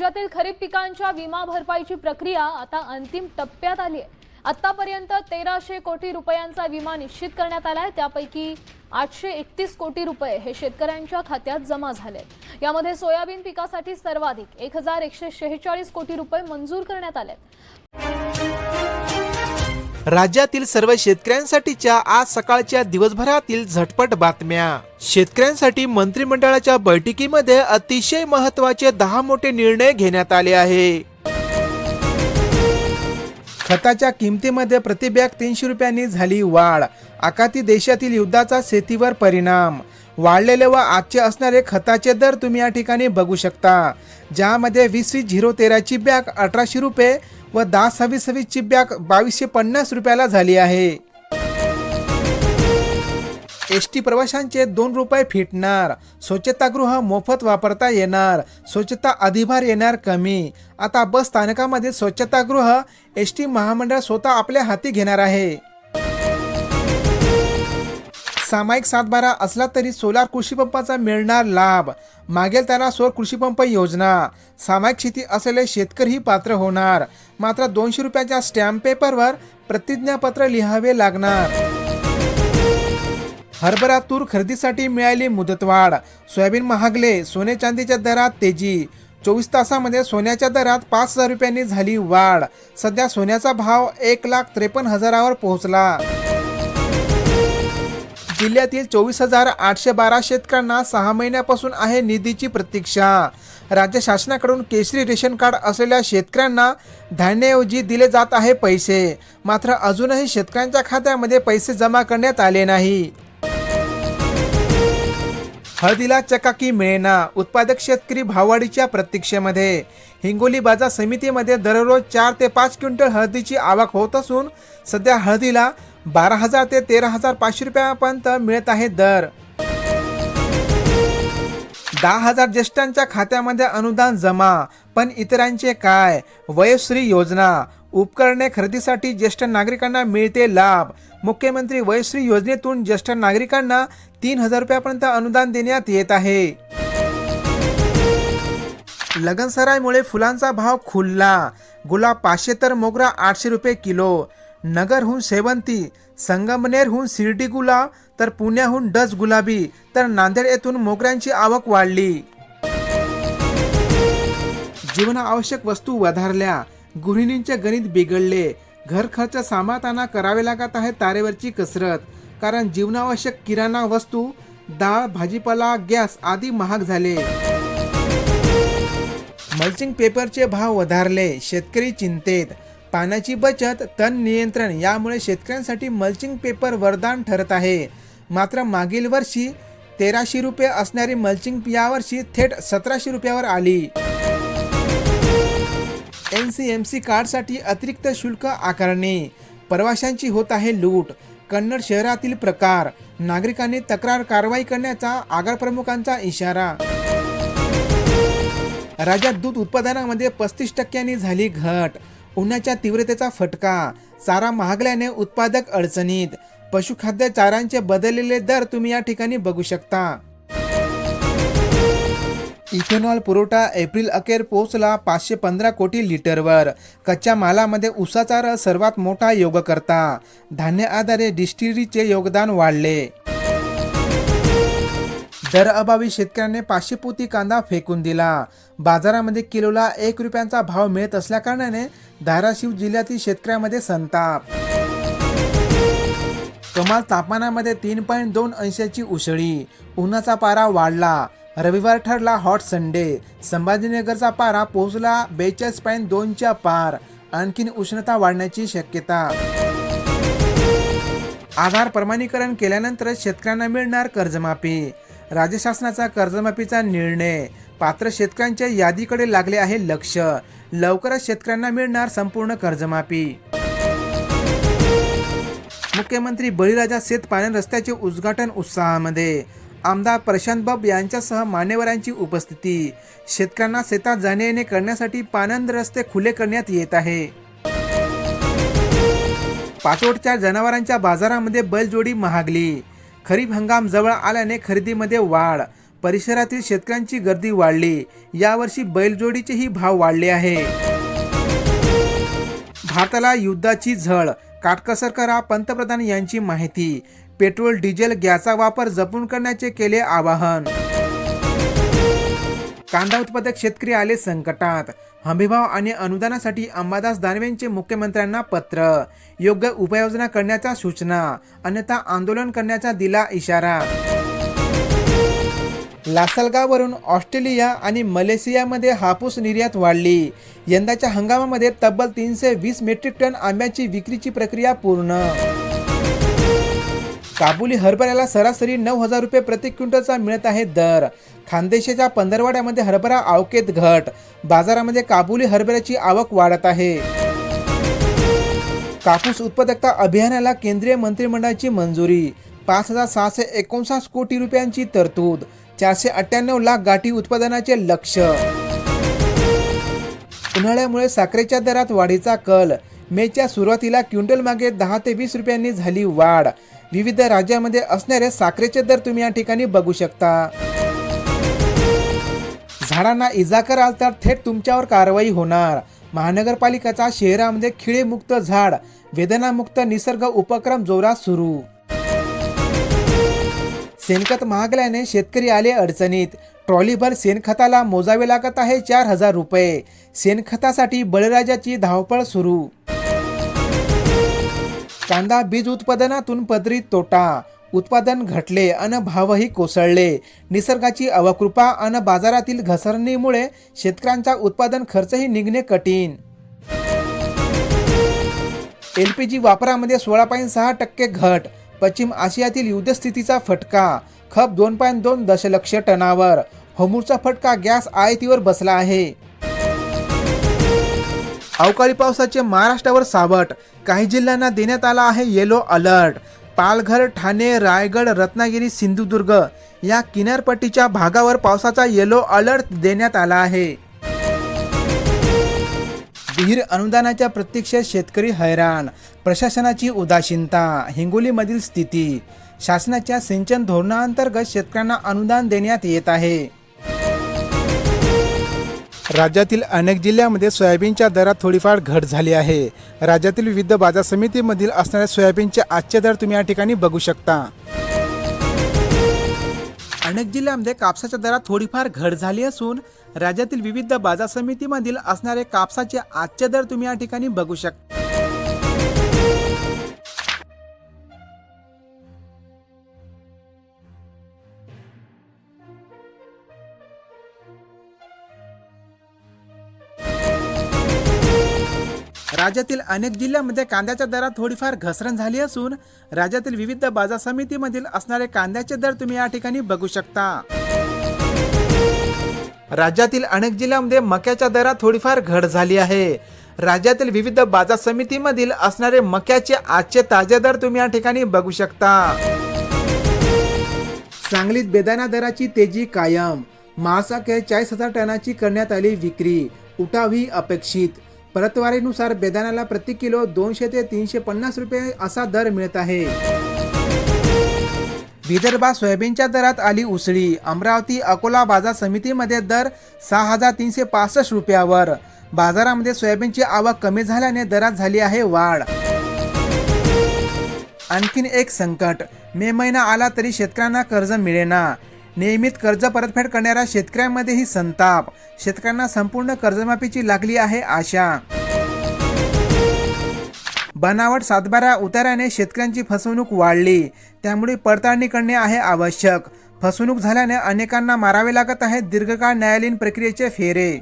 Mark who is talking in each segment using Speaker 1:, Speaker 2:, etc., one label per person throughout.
Speaker 1: राज्यातील खरीप पिकांच्या विमा भरपाईची प्रक्रिया आता अंतिम टप्प्यात आली आहे। आतापर्यंत 1300 कोटी रुपयांचा विमा निश्चित करण्यात आलाय। त्यापैकी 831 कोटी रुपये हे शेतकऱ्यांच्या खात्यात जमा झालेत। यामध्ये सोयाबीन पिकासाठी सर्वाधिक 1146 कोटी रुपये मंजूर करण्यात आलेत।
Speaker 2: राज्यातील सर्व शेतकऱ्यांसाठीच्या आज सकाळच्या दिवसभरातील झटपट बातम्या। शेतकऱ्यांसाठी मंत्रिमंडळाच्या बैठकीमध्ये अतिशय महत्त्वाचे 10 मोठे निर्णय घेण्यात आले आहे। खताच्या किमतीमध्ये प्रति बॅग 300 रुपयांनी झाली वाढ। आखाती देशातील युद्धाचा शेतीवर परिणाम। वाढलेले व आजचे असणारे खताचे दर तुम्ही या ठिकाणी बघू शकता, ज्यामध्ये 20-013 ची बॅग 1800 रुपये व 10-26 ची बॅग 2250 रुपयाला झाली आहे। एसटी प्रवाशांचे 2 रुपये फिटणार। स्वच्छतागृह मोफत वापरता येणार। स्वच्छता अधिभार येणार कमी। आता बस स्थानकामध्ये स्वच्छतागृह एसटी महामंडळ स्वतः आपल्या हाती घेणार आहे। सामायिक 7/12 असला तरी सोलार कृषी पंपाचा मिळणार लाभ। मागेल त्याला सौर कृषी पंप योजना। सामायिक शेती असलेले शेतकरीही पात्र होणार, मात्र 200 रुपयाच्या स्टॅम्प पेपरवर प्रतिज्ञापत्र लिहावे लागणार। हरभरा तूर खरेदीसाठी मिळाली मुदतवाढ। सोयाबीन महागले, सोने चांदीच्या दरात तेजी। 24 तासामध्ये सोन्याच्या दरात 5000 रुपयांनी झाली वाढ। सध्या सोन्याचा भाव 1,53,000वर पोहोचला। जिल्ह्यातील 24,812 शेतकऱ्यांना 6 महिन्यापासून आहे निधीची प्रतीक्षा। राज्य शासनाकडून केशरी रेशन कार्ड असलेल्या शेतकऱ्यांना धान्याऐवजी दिले जात आहे पैसे, मात्र अजूनही शेतकऱ्यांच्या खात्यामध्ये पैसे जमा करण्यात आले नाही। हळदीला चकाकी मिळेना, उत्पादक शेतकरी भाववाढीच्या प्रतीक्षेमध्ये। हिंगोली बाजार समितीमध्ये दररोज 4 ते 5 क्विंटल हळदीची आवक होत असून सध्या हळदीला 12,000 ते 13,500 रुपयापर्यंत मिळत आहे दर। 10,000 ज्येष्ठांच्या खात्यामध्ये अनुदान जमा, पण इतरांचे काय? वयोश्री योजना, उपकरणे खरेदीसाठी ज्येष्ठ नागरिकांना मिळते लाभ। मुख्यमंत्री वयोश्री योजनेतून ज्येष्ठ नागरिकांना 3,000 रुपयापर्यंत अनुदान देण्यात येत आहे। लगनसराईमुळे फुलांचा भाव खुलला। गुलाब 500 तर मोगरा 800 रुपये किलो। नगरहून शेवंती, संगमनेरहून शिर्डी गुलाब तर पुण्याहून डच गुलाबी तर नांदेड येथून मोगऱ्यांची आवक वाढली। जीवनावश्यक वस्तू वधारल्या, गृहिणींचे गणित बिघडले। घर खर्च सांभाळताना करावे लागत आहे तारेवरची कसरत, कारण जीवनावश्यक किराणा वस्तू, डाळ, भाजीपाला, गॅस आदी महाग झाले। मल्चिंग पेपरचे भाव वधारले, शेतकरी चिंतेत। पाण्याची बचत, तण नियंत्रण यामुळे शेतकऱ्यांसाठी मल्चिंग पेपर वरदान ठरत आहे। मात्र मागील वर्षी 1300 रुपये असणारी मल्चिंग यावर्षी थेट 1700 रुपयावर आली। NCMC कार्डसाठी अतिरिक्त शुल्क आकारणी, प्रवाशांची होत आहे लूट। कन्नड शहरातील प्रकार, नागरिकांनी तक्रार कारवाई करण्याचा आगार प्रमुखांचा इशारा। राज्यात दूध उत्पादनामध्ये 35% झाली घट। उन्हाच्या तीव्रतेचा फटका, चारा महागल्याने उत्पादक अडचणीत। पशुखाद्य चाऱ्यांचे बदललेले दर तुम्ही या ठिकाणी बघू शकता। इथेनॉल पुरवठा एप्रिल अखेर पोहोचला 515 कोटी लिटरवर। कच्च्या मालामध्ये ऊसाचा रस सर्वात मोठा योगकर्ता। धान्य आधारे डिस्टिलरीचे योगदान वाढले। दर अभावी शेतकऱ्यांनी 500 पोती कांदा फेकून दिला। बाजारामध्ये किलोला 1 रुपयांचा भाव मिळत असल्याकारणाने धाराशिव जिल्ह्यातील शेतकऱ्यांमध्ये संताप। कमाल तापमानामध्ये 3.2 अंशाची उसळी। उन्हाचा पारा वाढला। रविवार ठरला हॉट संडे। संभाजीनगरचा पारा पोहोचला 42.2 च्या पार। आणखीन उष्णता वाढण्याची शक्यता। आधार प्रमाणीकरण केल्यानंतर शेतकऱ्यांना मिळणार कर्जमाफी। राज्य शासनाचा कर्जमाफीचा निर्णय, पात्र शेतकऱ्यांच्या यादीकडे लागले आहे लक्ष। लवकरच शेतकऱ्यांना मिळणार संपूर्ण कर्जमाफी। मुख्यमंत्री बळीराजा शेत पाणी रस्त्याचे उद्घाटन उत्साहामध्ये। आमदार प्रशांत बाब यांच्यासह मान्यवरांची उपस्थिती। शेतकऱ्यांना शेतात जाणे येणे करण्यासाठी पाणंद रस्ते खुले करण्यात येत आहे। पाचोडच्या जनावरांच्या बाजारामध्ये बैलजोडी महागली। खरीप हंगाम जवळ आल्याने खरेदीमध्ये वाढ। परिसरातील शेतकऱ्यांची गर्दी वाढली. यावर्षी बैलजोडीचेही भाव वाढले आहे. भारताला युद्धाची झळ, काटकसर करा, पंतप्रधान यांची माहिती. पेट्रोल डिझेल गॅसचा वापर जपून करण्याचे केले आवाहन. कांदा उत्पादक शेतकरी आले संकटात. हमीभाव आणि अनुदानासाठी अंबादास दानवेंचे मुख्यमंत्र्यांना पत्र. योग्य उपाययोजना करण्याच्या सूचना, अन्यथा आंदोलन करण्याचा दिला इशारा. लासलगाववरून ऑस्ट्रेलिया आणि मलेशियामध्ये हापूस निर्यात वाढली. यंदाच्या हंगामामध्ये तब्बल 320 मेट्रिक टन आंब्याची विक्रीची प्रक्रिया पूर्ण. काबुली हरभऱ्याला सरासरी 9,000 रुपये प्रति क्विंटलचा मिळत आहे दर. खानदेशाच्या पंधरवाड्यामध्ये हरभरा आवकेत घट. बाजारामध्ये काबुली हरभऱ्याची आवक वाढत आहे. कापूस उत्पादकता अभियानाला केंद्रीय मंत्रिमंडळाची मंजुरी. 5,659 कोटी रुपयांची तरतूद. 498 लाख गाठी उत्पादनाचे लक्ष्य. उन्हाळ्यामुळे साखरेच्या दरात वाढीचा कल. मेच्या सुरुवातीला क्विंटल मागे 10 ते 20 रुपयांनी झाली वाढ. विविध राज्यामध्ये असणारे साखरेचे दर तुम्ही या ठिकाणी बघू शकता. झाडांना इजा कराल तर थेट तुमच्यावर कारवाई होणार. महानगरपालिकेचा शहरामध्ये खिळेमुक्त झाड, वेदनामुक्त निसर्ग उपक्रम जोरात सुरू. शेणखत महागल्याने शेतकरी आले अडचणीत. ट्रॉलीभर शेणखताला मोजावे लागत आहे 4,000 रुपये. शेणखतासाठी बळीराजाची धावपळ सुरू. कांदा बीज उत्पादनातून पदरी तोटा. उत्पादन घटले अन भावही कोसळले. निसर्गाची अवकृपा अन बाजारातील घसरणीमुळे शेतकऱ्यांचा उत्पादन खर्चही निघणे कठीण. LPG वापरामध्ये 16.6% घट. पश्चिम आशियातील युद्धस्थितीचा फटका. खप 2.2 दशलक्ष टनावर. होर्मुझचा फटका गॅस आयातीवर बसला आहे. अवकाळी पावसाचे महाराष्ट्रावर सावट. काही जिल्ह्यांना देण्यात आला आहे येलो अलर्ट. पालघर, ठाणे, रायगड, रत्नागिरी, सिंधुदुर्ग या किनारपट्टीच्या भागावर पावसाचा येलो अलर्ट देण्यात आला आहे. विहीर अनुदानाच्या प्रतीक्षेत शेतकरी हैराण. प्रशासनाची उदासीनता. हिंगोलीमधील स्थिती. शासनाच्या सिंचन धोरणाअंतर्गत शेतकऱ्यांना अनुदान देण्यात येत आहे. राज्यातील अनेक जिल्ह्यांमध्ये सोयाबीनच्या दरात थोडीफार घट झाली आहे. राज्यातील विविध बाजार समितीमधील असणाऱ्या सोयाबीनचे आजचे दर तुम्ही या ठिकाणी बघू शकता. अनेक जिल्ह्यांमध्ये कापसाच्या दरात थोडीफार घट झाली असून राज्यातील विविध बाजार समितीमधील असणारे कापसाचे आजचे दर तुम्ही या ठिकाणी बघू शकता. राज्यातील अनेक जिल्ह्यांमध्ये कांद्याच्या दरात थोडीफार घसरण झाली असून राज्यातील विविध बाजार समितीमधील असणारे कांद्याचे दर तुम्ही या ठिकाणी बघू शकता. राज्यातील अनेक जिल्ह्यांमध्ये मक्याच्या दरात थोडीफार घट झाली आहे. राज्यातील विविध बाजार समितीमधील असणारे मक्याचे आजचे ताजे दर तुम्ही या ठिकाणी बघू शकता. सांगलीत बेदाणा दराची तेजी कायम. मार्चअखेर 40,000 टनाची करण्यात आली विक्री. उठावही अपेक्षित. परतवारीनुसार बेदाण्याला प्रति किलो 200 ते 350 रुपये असा दर मिळत आहे. विदर्भात सोयाबीनच्या दरात आली उसळी. अमरावती, अकोला बाजार समितीमध्ये दर 6,365 रुपयावर. बाजारामध्ये सोयाबीनची आवक कमी झाल्याने दरात झाली आहे वाढ. आणखीन एक संकट. मे महिना आला तरी शेतकऱ्यांना कर्ज मिळेना. नियमित कर्ज परतफेड करणाऱ्या शेतकऱ्यांमध्येही संताप. शेतकऱ्यांना संपूर्ण कर्जमाफीची लागली आहे आशा. बनावट सातबारा उतार्याने शेतकऱ्यांची फसवणूक वाढली. त्यामुळे पडताळणी करणे आहे आवश्यक. फसवणूक झाल्याने अनेकांना मारावे लागत आहे दीर्घकाळ न्यायालयीन प्रक्रियेचे फेरे.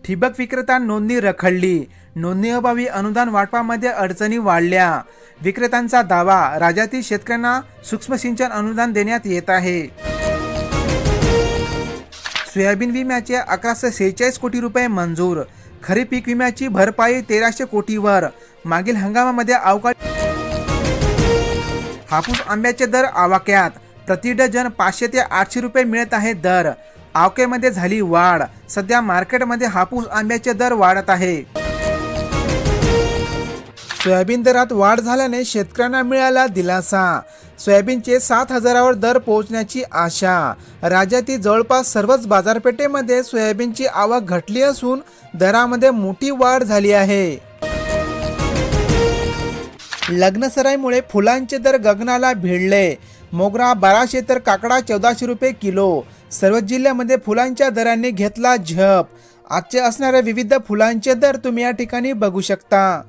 Speaker 2: ठिबक विक्रेता नोंदणी रखडली. नोंदणीअभावी अनुदान वाटपामध्ये अडचणी वाढल्या. विक्रेत्यांचा दावा. राज्यातील शेतकऱ्यांना सूक्ष्म सिंचन अनुदान देण्यात येत आहे. सोयाबीन विम्याचे 1146 कोटी रुपये मंजूर. खरीप पीक विम्याची भरपाई 1300 कोटीवर. मागील हंगामामध्ये अवकाळी. हापूस आंब्याचे दर आवाक्यात. प्रति डझन 500 ते 800 रुपये मिळत आहे दर. आवकेमध्ये झाली वाढ. सध्या मार्केटमध्ये हापूस आंब्याचे दर वाढत आहे. सोयाबीन दरात वाढ झाल्याने शेतकऱ्यांना मिळाला दिलासा. सोयाबीनचे 7,000वर दर पोहोचण्याची आशा. राज्यातील जवळपास सर्वच बाजारपेठेमध्ये सोयाबीनची आवक घटली असून दरामध्ये मोठी वाढ झाली आहे. लग्नसराईमुळे फुलांचे दर गगनाला भिडले. मोगरा 1200 तर काकडा 1400 रुपये किलो. सर्व जिल्ह्यामध्ये फुलांच्या दरांनी घेतला झप. आजचे असणारे विविध फुलांचे दर तुम्ही या ठिकाणी बघू शकता.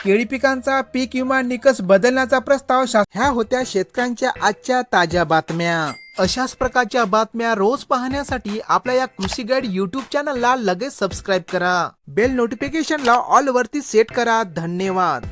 Speaker 2: केळी पिकांचा पीक विमा निकष बदलण्याचा प्रस्ताव. ह्या होत्या शेतकऱ्यांच्या आजच्या ताज्या बातम्या. अशाच प्रकारच्या बातम्या रोज पाहण्यासाठी आपल्या या कृषी गाईड YouTube चॅनलला लगेच सबस्क्राईब करा. बेल नोटिफिकेशनला ऑल वरती सेट करा. धन्यवाद.